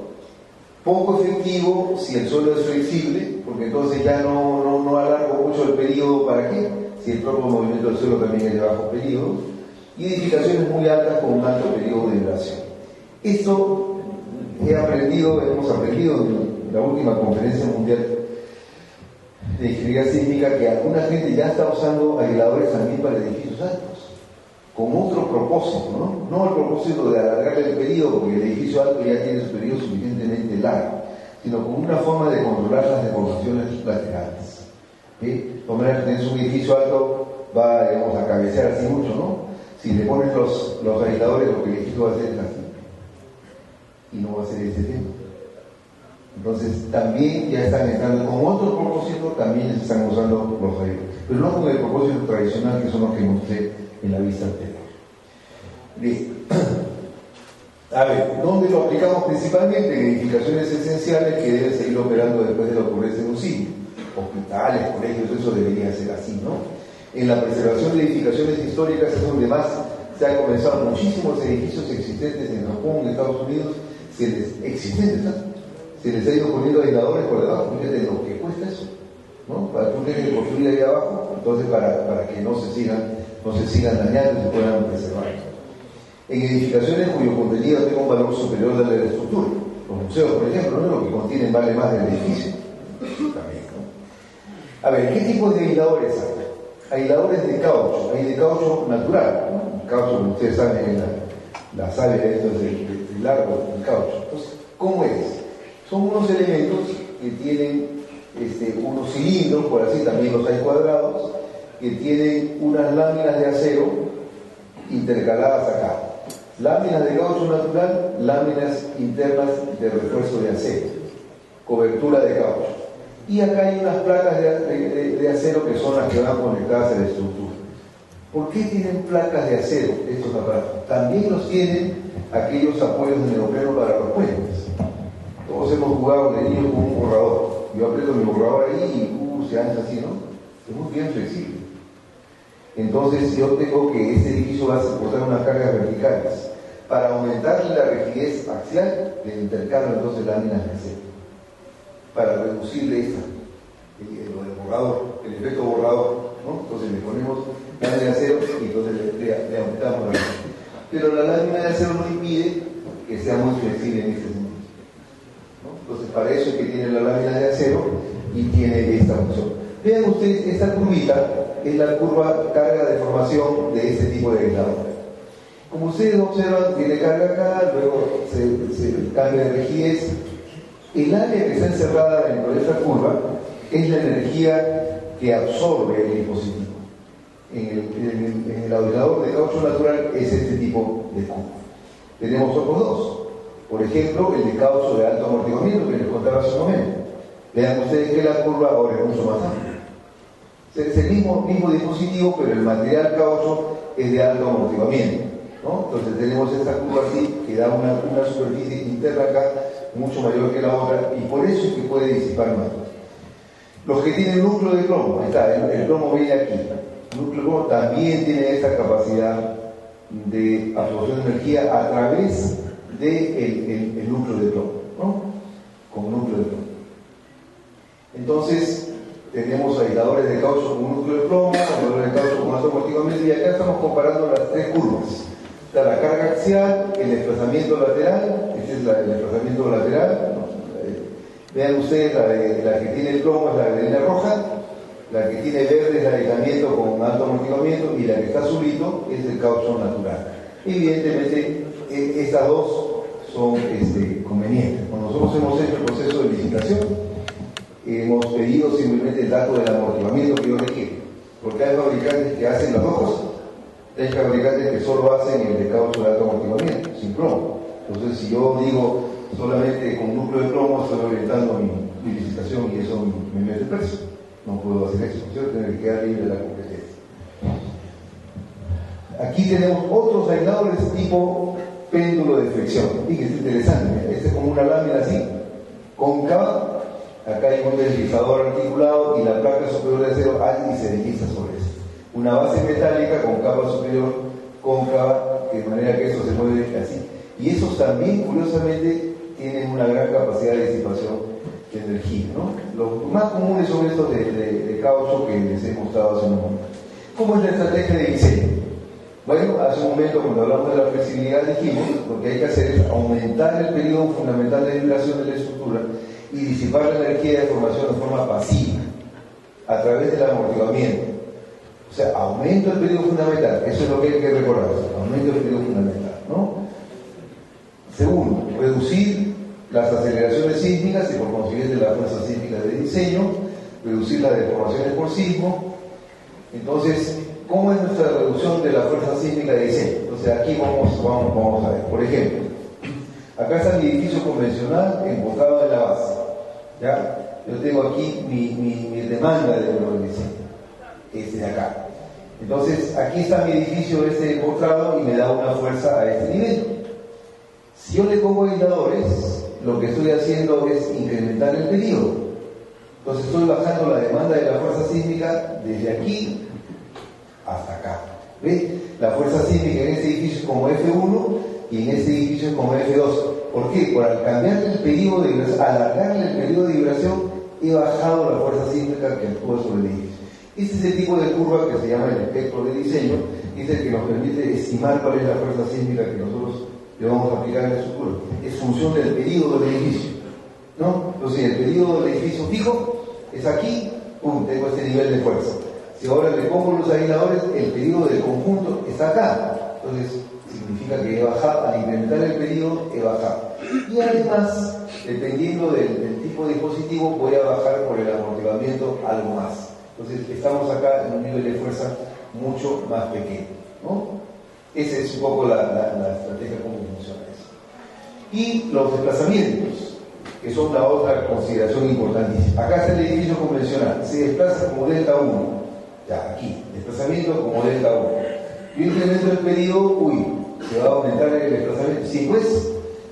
Poco efectivo si el suelo es flexible, porque entonces ya no alargo mucho el periodo. ¿Para qué? Si el propio movimiento del suelo también es de bajo periodo. Y edificaciones muy altas con un alto periodo de vibración. Esto hemos aprendido en la última conferencia mundial de ingeniería sísmica, que alguna gente ya está usando aisladores también para edificios altos, con otro propósito, no el propósito de alargarle el periodo, porque el edificio alto ya tiene su periodo suficientemente largo, sino como una forma de controlar las deformaciones laterales. Por ejemplo, tenés un edificio alto, va, digamos, a cabecear así mucho, ¿no? Si le pones los aisladores, lo que el edificio va a hacer es así, y no va a ser ese tema. Entonces también ya están entrando con otro propósito, también se están usando los aisladores, pero no con el propósito tradicional, que son los que mostré en la vista anterior. Bien. A ver, ¿dónde lo aplicamos principalmente? En edificaciones esenciales que deben seguir operando después de la ocurrencia de un sismo. Hospitales, colegios, eso debería ser así, ¿no? En la preservación de edificaciones históricas es donde más se han comenzado. Muchísimos edificios existentes en Japón, en Estados Unidos, se les ha ido poniendo aisladores por debajo. Fíjate lo que cuesta eso, ¿no? Para tú tener que construir ahí abajo, entonces para que no se sigan dañando y se puedan preservar. En edificaciones cuyo contenido tenga un valor superior al de la estructura, los museos, por ejemplo, ¿no? Lo que contienen vale más del edificio. También, ¿no? A ver, ¿qué tipos de aisladores hay? Aisladores de caucho, hay de caucho natural, ¿no? El caucho, como ustedes saben, la savia, esto es el largo del caucho. Entonces, ¿cómo es? Son unos elementos que tienen unos cilindros, por así también los hay cuadrados, que tienen unas láminas de acero intercaladas acá. Láminas de caucho natural, láminas internas de refuerzo de acero, cobertura de caucho. Y acá hay unas placas de acero que son las que van conectadas a la estructura. ¿Por qué tienen placas de acero estos aparatos? También los tienen aquellos apoyos de neopreno para los puentes. Todos hemos jugado de niños con un borrador. Yo aprieto mi borrador ahí y se ancha así, ¿no? Es muy bien flexible. Entonces yo tengo que este edificio va a soportar unas cargas verticales. Para aumentarle la rigidez axial, le intercalo entonces láminas de acero. Para reducirle lo del borrador, el efecto borrador, ¿no? Entonces le ponemos lámina de acero y entonces le aumentamos la rigidez. Pero la lámina de acero no impide que sea muy flexible en este sentido, ¿no? Entonces para eso es que tiene la lámina de acero y tiene esta función. Vean ustedes, esta curvita es la curva carga-deformación de este tipo de aislador. Como ustedes observan, tiene carga acá, luego se cambia de rigidez. El área que está encerrada dentro de esta curva es la energía que absorbe el dispositivo. En el aislador de caucho natural es este tipo de curva. Tenemos otros dos. Por ejemplo, el de caucho de alto amortiguamiento que les contaba hace un momento. Vean ustedes que la curva ahora es mucho más amplia. Es el mismo dispositivo, pero el material caucho es de alto amortiguamiento, ¿no? Entonces tenemos esta curva así, que da una superficie interna acá mucho mayor que la otra, y por eso es que puede disipar más. Los que tienen núcleo de plomo, ahí está, el plomo viene aquí. El núcleo de plomo también tiene esta capacidad de absorción de energía a través del núcleo de plomo, ¿no? Con núcleo de plomo. Entonces, tenemos aisladores de caucho con un núcleo de plomo, aisladores de caucho con alto amortiguamiento, y acá estamos comparando las tres curvas. Está la carga axial, el desplazamiento lateral, este es el desplazamiento lateral, ¿no? Vean ustedes, la que tiene el plomo es la línea roja, la que tiene verde es el aislamiento con alto amortiguamiento, y la que está azulito es el caucho natural. Evidentemente, estas dos son convenientes. Cuando nosotros hemos hecho el proceso de licitación, hemos pedido simplemente el dato del amortiguamiento que yo requiero, porque hay fabricantes que hacen las dos cosas. Hay fabricantes que solo hacen el de caucho de alto amortiguamiento, sin plomo. Entonces, si yo digo solamente con núcleo de plomo, estoy orientando mi licitación y eso me mete el precio. No puedo hacer eso, ¿cierto? Tengo que quedar libre de la competencia. Aquí tenemos otros aisladores tipo péndulo de flexión. Fíjense, interesante. Este es como una lámina así, cóncava, acá hay un deslizador articulado y la placa superior de acero hay y se desliza sobre eso. Una base metálica con capa superior cóncava, de manera que eso se mueve así. Y esos también, curiosamente, tienen una gran capacidad de disipación de energía, ¿no? Los más comunes son estos de caucho que les he mostrado hace un momento. ¿Cómo es la estrategia de diseño? Bueno, hace un momento cuando hablamos de la flexibilidad dijimos lo que hay que hacer es aumentar el periodo fundamental de vibración de la estructura y disipar la energía de deformación de forma pasiva a través del amortiguamiento. O sea, aumento el periodo fundamental, eso es lo que hay que recordar, aumento el periodo fundamental, ¿no? Segundo, reducir las aceleraciones sísmicas y por consiguiente las fuerzas sísmicas de diseño, reducir las deformaciones por sismo. Entonces, ¿cómo es nuestra reducción de la fuerza sísmica de diseño? Entonces aquí vamos a ver. Por ejemplo, acá está mi edificio convencional empotrado en la base, ¿ya? Yo tengo aquí mi demanda de diseño, este de acá. Entonces, aquí está mi edificio empotrado y me da una fuerza a este nivel. Si yo le pongo aisladores, lo que estoy haciendo es incrementar el periodo. Entonces estoy bajando la demanda de la fuerza sísmica desde aquí hasta acá. ¿Ve? La fuerza sísmica en este edificio es como F1 y en este edificio es como F2. ¿Por qué? Por al cambiarle el periodo de vibración, alargarle el periodo de vibración, he bajado la fuerza sísmica que actúa sobre el edificio. Este es el tipo de curva que se llama el espectro de diseño, y es el que nos permite estimar cuál es la fuerza sísmica que nosotros le vamos a aplicar en la estructura. Es función del periodo del edificio, ¿no? Entonces, el periodo del edificio fijo es aquí, pum, tengo este nivel de fuerza. Si ahora le pongo los aisladores, el periodo del conjunto está acá. Entonces, significa que he bajado, al incrementar el periodo, he bajado. Y además, dependiendo del tipo de dispositivo, voy a bajar por el amortiguamiento algo más. Entonces, estamos acá en un nivel de fuerza mucho más pequeño, ¿no? Esa es un poco la estrategia, cómo funciona eso. Y los desplazamientos, que son la otra consideración importantísima. Acá está el edificio convencional, se desplaza como delta 1, ya aquí, desplazamiento como delta 1. Yo incremento el periodo, se va a aumentar el desplazamiento, sí pues,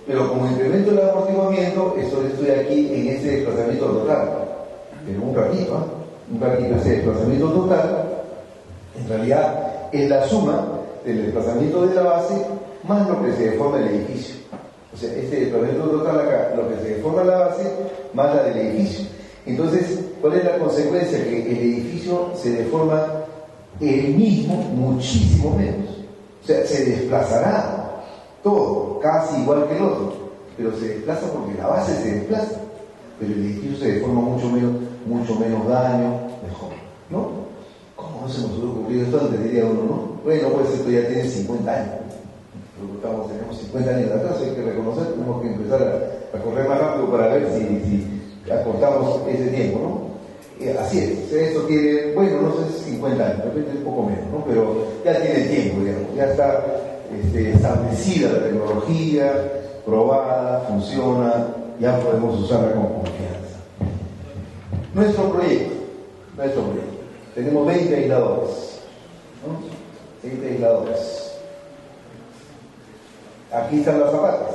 pero como incremento el amortiguamiento, estoy aquí en este desplazamiento total, pero un ratito ese desplazamiento total, en realidad es la suma del desplazamiento de la base más lo que se deforma el edificio. O sea, este desplazamiento total acá, lo que se deforma la base más la del edificio. Entonces, ¿cuál es la consecuencia? Que el edificio se deforma él mismo muchísimo menos. O sea, se desplazará todo, casi igual que el otro, pero se desplaza porque la base se desplaza, pero el edificio se deforma mucho menos daño, mejor, ¿no? ¿Cómo no se nos hubiera ocurrido esto antes? Diría uno, ¿no? Bueno, pues esto ya tiene 50 años. Tenemos 50 años de atrás, hay que reconocer, tenemos que empezar a correr más rápido para ver si acortamos ese tiempo, ¿no? Así es, esto tiene, bueno, no sé, 50 años, de repente un poco menos, ¿no? Pero ya tiene tiempo, digamos, ya está establecida la tecnología, probada, funciona, ya podemos usarla con confianza. Nuestro proyecto. Tenemos 20 aisladores, ¿no? 20 aisladores. Aquí están las zapatas,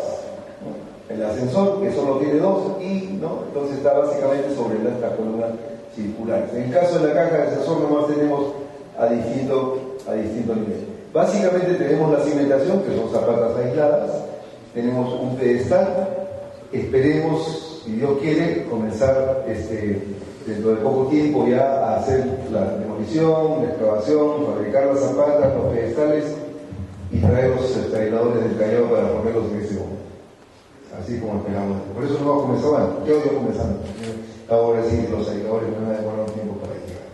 ¿no? El ascensor, que solo tiene 2, y ¿no? Entonces está básicamente sobre esta columna circular. En el caso de la caja de ascensor nomás tenemos a distinto nivel. Básicamente tenemos la cimentación, que son zapatas aisladas, tenemos un pedestal, esperemos, si Dios quiere, comenzar dentro de poco tiempo ya a hacer la demolición, la excavación, fabricar las zapatas, los pedestales y traer los aisladores del Callao para ponerlos en ese momento. Así como esperamos. Por eso no va a comenzar antes. Yo voy comenzando. Ahora sí, los aisladores me van a demorar un tiempo para llegar.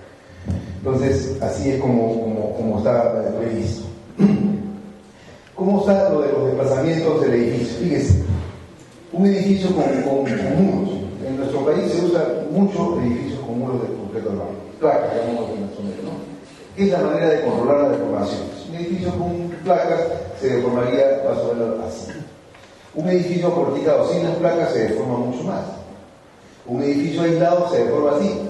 Entonces, así es como está previsto. ¿Cómo está lo de los desplazamientos del edificio? Fíjense, un edificio con muros. En nuestro país se usa mucho edificios con muros de concreto armado. Placas, llamamos en nuestro medio, ¿no? Es la manera de controlar las deformaciones. Un edificio con placas se deformaría más o menos así. Un edificio porticado sin las placas se deforma mucho más. Un edificio aislado se deforma así.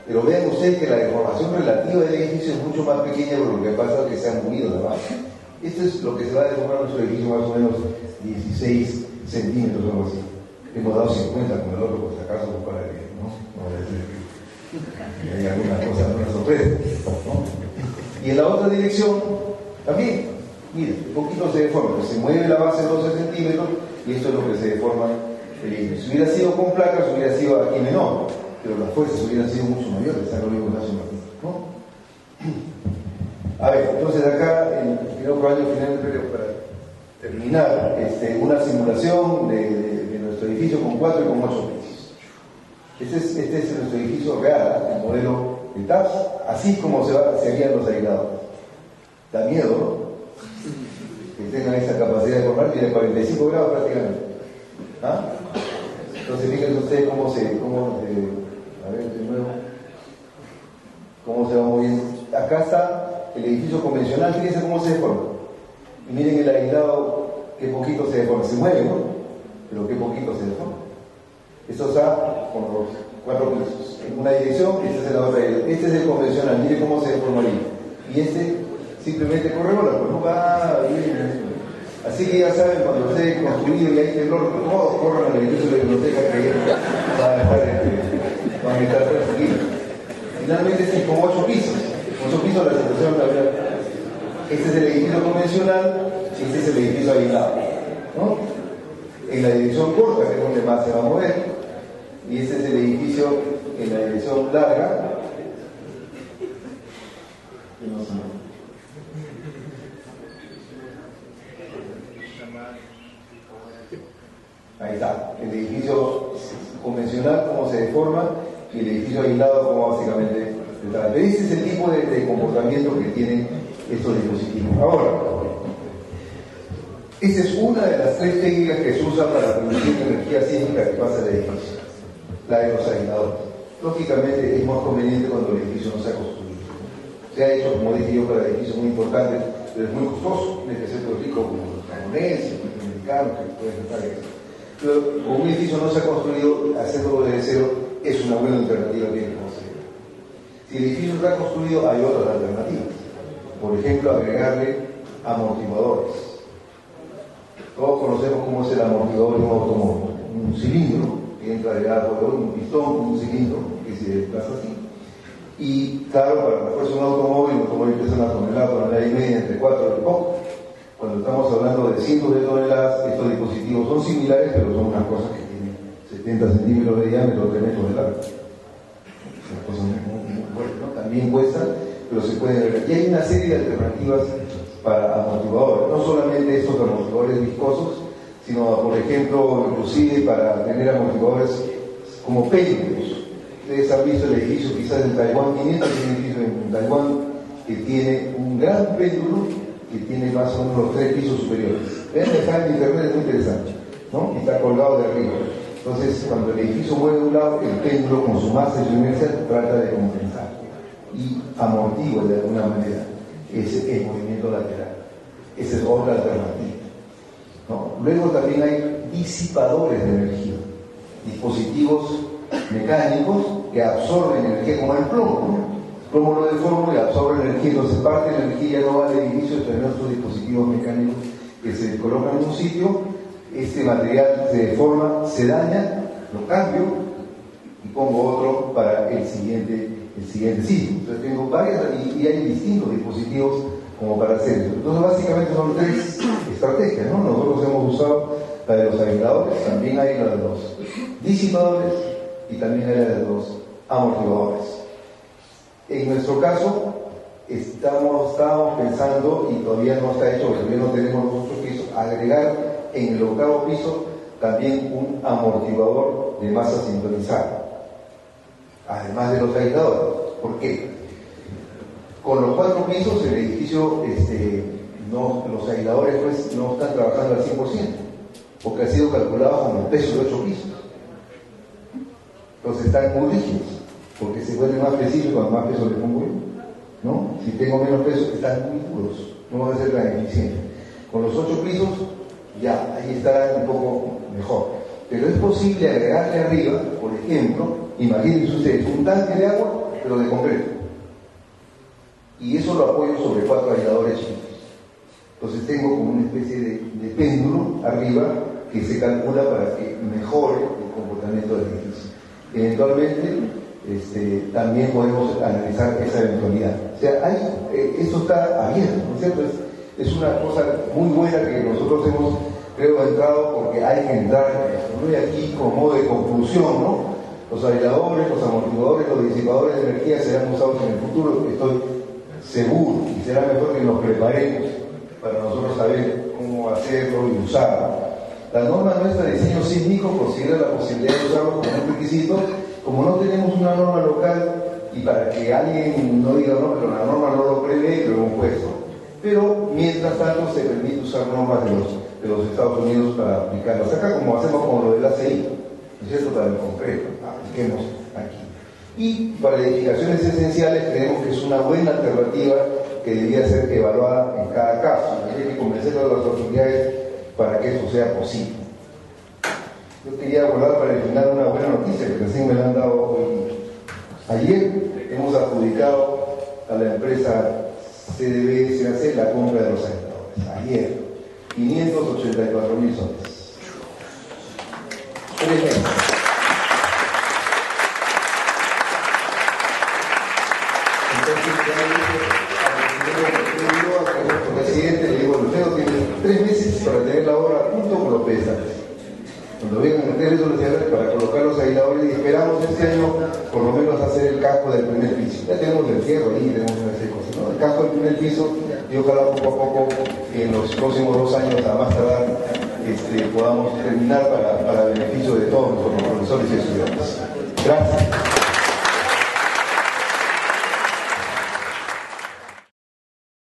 Pero vean ustedes que la deformación relativa del edificio es mucho más pequeña por lo que pasa es que se han movido la base. Esto es lo que se va a deformar nuestro edificio, más o menos 16 centímetros o algo así. hemos dado 50 con el otro, por si acaso, para que no hay alguna cosa, alguna sorpresa, ¿no? Y en la otra dirección también, mire, un poquito se deforma, se mueve la base 12 centímetros y esto es lo que se deforma el edificio. Si hubiera sido con placas, hubiera sido aquí menor, pero las fuerzas hubieran sido mucho mayores, está lo mismo Ignacio Martín, ¿no? A ver, entonces acá, en otro año final, para terminar, una simulación de nuestro edificio con 4 y con 8 pisos. Este es nuestro edificio real, el modelo de TAPS, así como se harían los aislados. Da miedo, ¿no? Que tengan esa capacidad de formar, tiene 45 grados prácticamente. ¿Ah? Entonces fíjense ustedes cómo se va moviendo. Acá está el edificio convencional, fíjense cómo se deforma. Y miren el aislado, qué poquito se deforma. Se mueve, ¿no? Pero qué poquito se deforma. Esto está con los 4 pisos. En una dirección, esta es la otra dirección. Este es el convencional, miren cómo se deformaría. Y simplemente corre bola, pues no va bien. Así que ya saben, cuando esté construido y hay temblor, todos corran al edificio de la biblioteca que van a estar tranquilos. Finalmente este es con 8 pisos. 8 pisos la situación también. Este es el edificio convencional y este es el edificio aislado, ¿no? En la dirección corta, que es donde más se va a mover, y este es el edificio en la dirección larga. Ahí está, el edificio convencional, cómo se deforma, y el edificio aislado, cómo básicamente se trata. Este es el tipo de comportamiento que tienen estos dispositivos. Ahora, esa es una de las 3 técnicas que se usa para la producción de energía sísmica que pasa el edificio, la de los aisladores. Lógicamente es más conveniente cuando el edificio no se ha construido. Se ha hecho, como dije yo, para edificios muy importantes, pero es muy costoso, tiene que ser todo rico como los japoneses, los americanos, que pueden estar en eso. Pero como un edificio no se ha construido, hacerlo desde cero es una buena alternativa que hay que conseguir. Si el edificio está construido, hay otras alternativas. Por ejemplo, agregarle amortiguadores. Todos conocemos cómo es el amortiguador de un automóvil. Un cilindro que entra de lado, un pistón, un cilindro que se desplaza así. Y claro, para la fuerza de un automóvil pesa 1 tonelada y media, entre 4 y poco. Cuando estamos hablando de cientos de toneladas, estos dispositivos son similares, pero son unas cosas que tienen 70 centímetros de diámetro, 3 metros de largo. Son cosas muy fuertes, ¿no? También cuestan, pero se pueden ver. Y hay una serie de alternativas para amortiguadores, no solamente estos amortiguadores viscosos, sino, por ejemplo, inclusive para tener amortiguadores como péndulos. Ustedes han visto el edificio quizás en Taiwán, 500 edificios en Taiwán, que tiene un gran péndulo que tiene más o menos los 3 pisos superiores. Vean, está en internet, es muy interesante, ¿no? Y está colgado de arriba. Entonces, cuando el edificio mueve de un lado, el péndulo con su masa y su inercia trata de compensar y amortigua de alguna manera el movimiento lateral. Esa es otra alternativa, ¿no? Luego también hay disipadores de energía, dispositivos mecánicos que absorben energía, como el plomo, ¿no? El plomo lo deforma y absorbe energía, entonces parte de la energía no va al edificio, sino a otros dispositivos mecánicos que se colocan en un sitio. Este material se deforma, se daña, lo cambio y pongo otro para el siguiente sitio. Entonces tengo varias y hay distintos dispositivos como para hacer eso. Entonces básicamente son 3 estrategias, ¿no? Nosotros hemos usado la de los aisladores, también hay la de los disipadores y también hay la de los amortiguadores. En nuestro caso estábamos pensando, y todavía no está hecho, todavía no tenemos los otros pisos, agregar en el 8º piso también un amortiguador de masa sintonizada, además de los aisladores. ¿Por qué? Con los 4 pisos el edificio, los aisladores pues no están trabajando al 100%, porque ha sido calculado con el peso de 8 pisos. Entonces están muy rígidos, porque se vuelven más precisos cuando más peso le pongo yo, ¿no? Si tengo menos peso, están muy duros, no van a ser tan eficientes. Con los 8 pisos, ya, ahí está un poco mejor. Pero es posible agregarle arriba, por ejemplo, imagínense ustedes, un tanque de agua, pero de concreto. Y eso lo apoyo sobre 4 aisladores chicos. Entonces tengo como una especie de péndulo arriba que se calcula para que mejore el comportamiento del edificio. Eventualmente, también podemos analizar esa eventualidad. O sea, esto está abierto, ¿no es cierto? Es una cosa muy buena que nosotros hemos, creo, entrado porque hay que entrar en esto, ¿no? Y aquí, como modo de conclusión, ¿no? Los aisladores, los amortiguadores, los disipadores de energía serán usados en el futuro, estoy seguro, y será mejor que nos preparemos para nosotros saber cómo hacerlo y usarlo. La norma nuestra de diseño sísmico considera la posibilidad de usarlo como un requisito. Como no tenemos una norma local, y para que alguien no diga no, pero la norma no lo prevé, lo hemos puesto. Pero mientras tanto se permite usar normas de los Estados Unidos para aplicarlas acá, como hacemos con lo del ACI, ¿no es cierto? Para el concreto, apliquemos aquí. Y para edificaciones esenciales creemos que es una buena alternativa que debía ser evaluada en cada caso. Hay que convencer a las autoridades para que eso sea posible. Yo quería abordar para el final una buena noticia que recién me la han dado hoy. Ayer hemos adjudicado a la empresa CDB SAC la compra de los aisladores. Ayer, 584.000 soles. 3 meses. Al presidente le digo, usted tiene 3 meses para tener la obra a punto con los pesajes. Cuando vengan a tener soluciones para colocar los aisladores, y esperamos este año por lo menos hacer el casco del primer piso. Ya tenemos el fierro ahí, tenemos una serie de cosas, ¿no? El casco del primer piso, y ojalá poco a poco, en los próximos 2 años, a más tardar, podamos terminar para beneficio de todos nuestros profesores y estudiantes. Gracias.